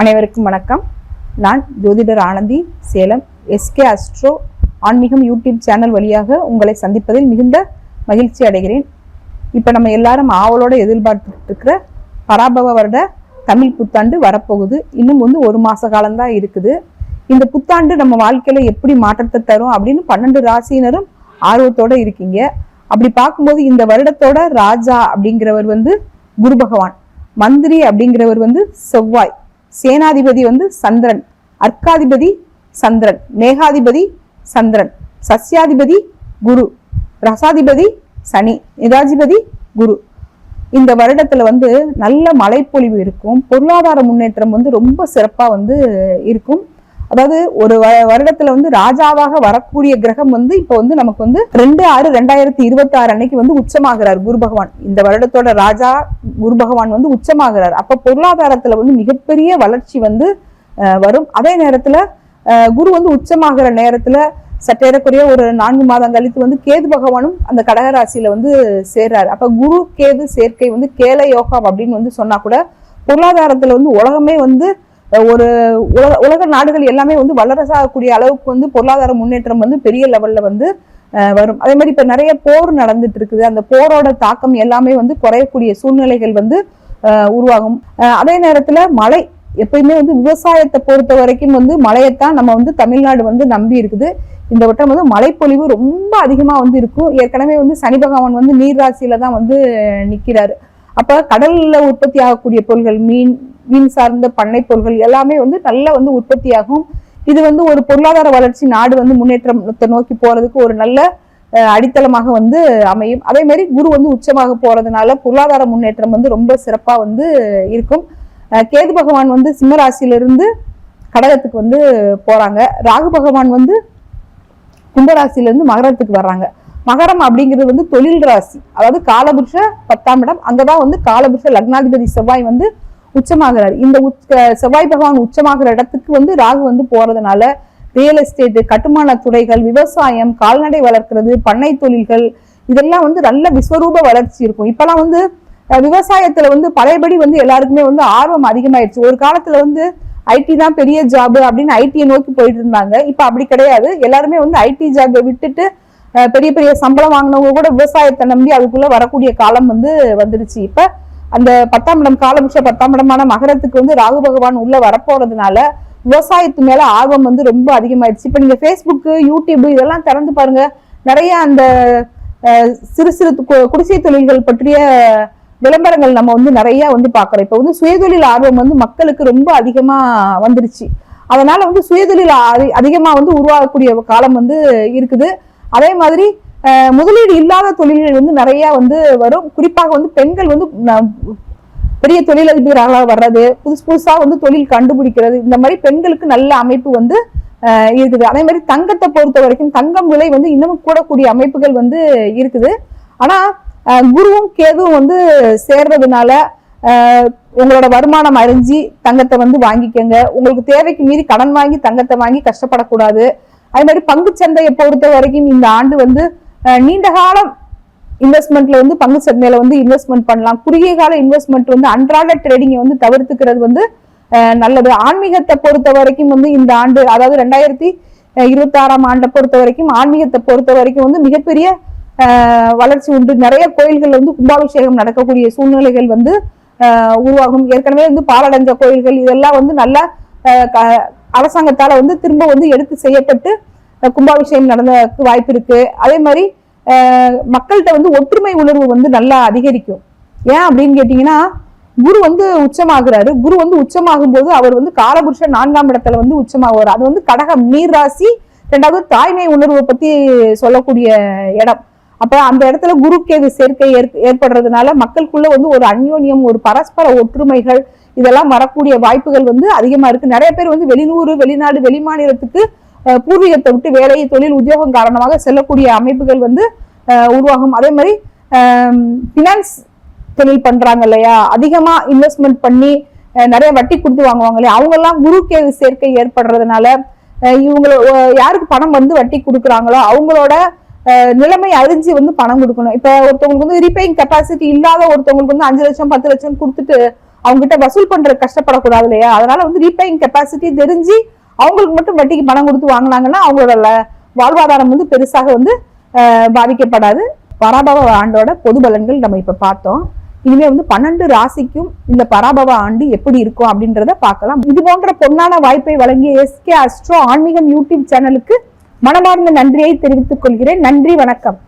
அனைவருக்கும் வணக்கம். நான் ஜோதிடர் ஆனந்தி, சேலம். எஸ்கே அஸ்ட்ரோ ஆன்மீகம் யூடியூப் சேனல் வழியாக உங்களை சந்திப்பதில் மிகுந்த மகிழ்ச்சி அடைகிறேன். இப்போ நம்ம எல்லாரும் ஆவலோட எதிர்பார்த்துட்டு இருக்கிற பராபவ வருட தமிழ் புத்தாண்டு வரப்போகுது. இன்னும் ஒரு மாச காலம்தான் இருக்குது. இந்த புத்தாண்டு நம்ம வாழ்க்கையில எப்படி மாற்றத்தை தரும் அப்படின்னு 12 ராசியினரும் ஆர்வத்தோட இருக்கீங்க. அப்படி பார்க்கும்போது இந்த வருடத்தோட ராஜா அப்படிங்கிறவர் குரு பகவான், மந்திரி அப்படிங்கிறவர் செவ்வாய், சேனாதிபதி சந்திரன், அர்க்காதிபதி சந்திரன், மேகாதிபதி சந்திரன், சஸ்யாதிபதி குரு, ரசாதிபதி சனி, நிதாதிபதி குரு. இந்த வருடத்துல நல்ல மழைப்பொழிவு இருக்கும். பொருளாதார முன்னேற்றம் ரொம்ப சிறப்பா இருக்கும். அதாவது ஒரு வருடத்துல ராஜாவாக வரக்கூடிய கிரகம் இப்ப நமக்கு 2/6/2026 அன்னைக்கு உச்சமாகிறார் குரு பகவான். இந்த வருடத்தோட ராஜா குரு பகவான் உச்சமாகிறார். அப்ப பொருளாதாரத்துல மிகப்பெரிய வளர்ச்சி வரும். அதே நேரத்துல குரு உச்சமாகிற நேரத்துல சற்றேறக்குரிய ஒரு 4 மாதம் கழித்து கேது பகவானும் அந்த கடகராசியில சேர்றாரு. அப்ப குரு கேது சேர்க்கை கேல யோகம் அப்படின்னு சொன்னா கூட பொருளாதாரத்துல உலகமே ஒரு உலக நாடுகள் எல்லாமே வல்லரசாகக்கூடிய அளவுக்கு பொருளாதார முன்னேற்றம் பெரிய லெவல்ல வரும். அதே மாதிரி இப்ப நிறைய போர் நடந்துட்டு இருக்குது. அந்த போரோட தாக்கம் எல்லாமே குறையக்கூடிய சூழ்நிலைகள் உருவாகும். அதே நேரத்துல மழை எப்பயுமே விவசாயத்தை பொறுத்த வரைக்கும் மழையத்தான் நம்ம தமிழ்நாடு நம்பி இருக்குது. இந்த வட்டம் மழைப்பொழிவு ரொம்ப அதிகமா இருக்கும். ஏற்கனவே சனி பகவான் நீர் ராசியில தான் நிக்கிறாரு. அப்ப கடல்ல உற்பத்தி ஆகக்கூடிய பொருள்கள், மீன் சார்ந்த பண்ணை பொருள்கள் எல்லாமே நல்ல உற்பத்தி ஆகும். இது ஒரு பொருளாதார வளர்ச்சி, நாடு முன்னேற்றத்தை நோக்கி போறதுக்கு ஒரு நல்ல அடித்தளமாக அமையும். அதே மாதிரி குரு உச்சமாக போறதுனால பொருளாதார முன்னேற்றம் ரொம்ப சிறப்பா இருக்கும். கேது பகவான் சிம்ம ராசியிலிருந்து கடகத்துக்கு போறாங்க. ராகு பகவான் கும்பராசியிலிருந்து மகரத்துக்கு வர்றாங்க. மகரம் அப்படிங்கிறது தொழில் ராசி, அதாவது காலபுருஷ 10ஆம் இடம். அங்கதான் காலபுருஷ லக்னாதிபதி செவ்வாய் உச்சமாகிறார். இந்த செவ்வாய் பகவான் உச்சமாகிற இடத்துக்கு ராகு போறதுனால ரியல் எஸ்டேட், கட்டுமான துறைகள், விவசாயம், கால்நடை வளர்க்கிறது, பண்ணை தொழில்கள் இதெல்லாம் நல்ல விஸ்வரூப வளர்ச்சி இருக்கும். இப்பெல்லாம் விவசாயத்துல பழையபடி எல்லாருக்குமே ஆர்வம் அதிகமாயிடுச்சு. ஒரு காலத்துல ஐடி தான் பெரிய ஜாப் அப்படின்னு ஐடியை நோக்கி போயிட்டு இருந்தாங்க. இப்ப அப்படி கிடையாது. எல்லாருமே ஐடி ஜாபை விட்டுட்டு பெரிய பெரிய சம்பளம் வாங்கினவங்க கூட விவசாயத்தை நம்பி அதுக்குள்ள வரக்கூடிய காலம் வந்துருச்சு. இப்ப அந்த 10ஆம் இடம், காலபுருஷ 10ஆம் இடமான மகரத்துக்கு ராகு பகவான் உள்ள வரப்போறதுனால விவசாயத்து மேல ஆர்வம் ரொம்ப அதிகமாயிடுச்சு. இப்ப நீங்க ஃபேஸ்புக், யூடியூப் இதெல்லாம் திறந்து பாருங்க. நிறைய அந்த சிறு சிறு குடிசை தொழில்கள் பற்றிய விளம்பரங்கள் நம்ம நிறைய பாக்குறோம். இப்ப சுயதொழில் ஆர்வம் மக்களுக்கு ரொம்ப அதிகமா வந்துருச்சு. அதனால சுயதொழில் அதிகமா உருவாகக்கூடிய காலம் இருக்குது. அதே மாதிரி முதலீடு இல்லாத தொழில்கள் நிறைய வரும். குறிப்பாக பெண்கள் பெரிய தொழிலதிபர்களாக வர்றது, புதுசா தொழில் கண்டுபிடிக்கிறது, இந்த மாதிரி பெண்களுக்கு நல்ல அமைப்பு இருக்குது. அதே மாதிரி தங்கத்தை பொறுத்த வரைக்கும் தங்கம் விலை இன்னமும் கூடக்கூடிய அமைப்புகள் இருக்குது. ஆனா குருவும் கேதுவும் சேர்றதுனால உங்களோட வருமானம் அறிஞ்சு தங்கத்தை வாங்கிக்கங்க. உங்களுக்கு தேவைக்கு மீறி கடன் வாங்கி தங்கத்தை வாங்கி கஷ்டப்படக்கூடாது. அதே மாதிரி பங்கு சந்தையை பொறுத்த வரைக்கும் இந்த ஆண்டு நீண்ட காலம் இன்வெஸ்ட்மெண்ட்ல பங்கு சந்தையில இன்வெஸ்ட்மெண்ட் பண்ணலாம். குறுகிய கால இன்வெஸ்ட்மெண்ட் அன்றாட ட்ரேடிங்கை தவிர்த்துக்கிறது நல்லது. ஆன்மீகத்தை பொறுத்த வரைக்கும் இந்த ஆண்டு, அதாவது 2026ஆம் ஆண்டை பொறுத்த வரைக்கும் ஆன்மீகத்தை பொறுத்த வரைக்கும் மிகப்பெரிய வளர்ச்சி உண்டு. நிறைய கோயில்கள் கும்பாபிஷேகம் நடக்கக்கூடிய சூழ்நிலைகள் உருவாகும். ஏற்கனவே பாலடைஞ்ச கோயில்கள் இதெல்லாம் நல்ல அரசாங்கத்தால திரும்ப எடுத்து செய்யப்பட்டு கும்பாபிஷேகம் நடந்ததுக்கு வாய்ப்பு இருக்கு. அதே மாதிரி மக்கள்கிட்ட ஒற்றுமை உணர்வு நல்லா அதிகரிக்கும். ஏன் அப்படின்னு கேட்டீங்கன்னா, குரு உச்சமாகிறாரு. குரு உச்சமாகும் போது அவர் காலபுருஷ 4ஆம் இடத்துல உச்சமாகுவார். அது கடகம், நீர் ராசி. 2வது தாய்மை உணர்வை பத்தி சொல்லக்கூடிய இடம். அப்ப அந்த இடத்துல குரு கேது சேர்க்கை ஏற்படுறதுனால மக்களுக்குள்ள ஒரு அந்யோன்யம், ஒரு பரஸ்பர ஒற்றுமைகள் இதெல்லாம் வரக்கூடிய வாய்ப்புகள் அதிகமா இருக்கு. நிறைய பேர் வெளியூர், வெளிநாடு, வெளிமாநிலத்துக்கு பூர்வீகத்தை விட்டு வேலை, தொழில், உத்தியோகம் காரணமாக செல்லக்கூடிய அமைப்புகள் உருவாகும். அதே மாதிரி பினான்ஸ் தொழில் பண்றாங்க இல்லையா, அதிகமா இன்வெஸ்ட்மெண்ட் பண்ணி நிறைய வட்டி கொடுத்து வாங்குவாங்க இல்லையா, அவங்க எல்லாம் குரு கேது சேர்க்கை ஏற்படுறதுனால இவங்க யாருக்கு பணம் வட்டி கொடுக்குறாங்களோ அவங்களோட நிலைமை அறிஞ்சு பணம் கொடுக்கணும். இப்ப ஒருத்தவங்களுக்கு ரீபேயிங் கெப்பாசிட்டி இல்லாத ஒருத்தவங்களுக்கு 5 லட்சம் 10 லட்சம் கொடுத்துட்டு அவங்க கிட்ட வசூல் பண்ற கஷ்டப்படக்கூடாது இல்லையா? அதனால வந்து ரீபேயிங் கெப்பாசிட்டி தெரிஞ்சு அவங்களுக்கு மட்டும் வட்டிக்கு பணம் கொடுத்து வாங்கினாங்கன்னா அவங்களோட வாழ்வாதாரம் வந்து பெருசாக வந்து பாதிக்கப்படாது. பராபவ ஆண்டோட பொது பலன்கள் நம்ம இப்ப பார்த்தோம். இனிமே வந்து 12 ராசிக்கும் இந்த பராபவ ஆண்டு எப்படி இருக்கும் அப்படின்றத பார்க்கலாம். இது போன்ற பொன்னான வாய்ப்பை வழங்கிய SK அஸ்ட்ரோ ஆன்மீகம் யூடியூப் சேனலுக்கு மனமார்ந்த நன்றியை தெரிவித்துக் கொள்கிறேன். நன்றி, வணக்கம்.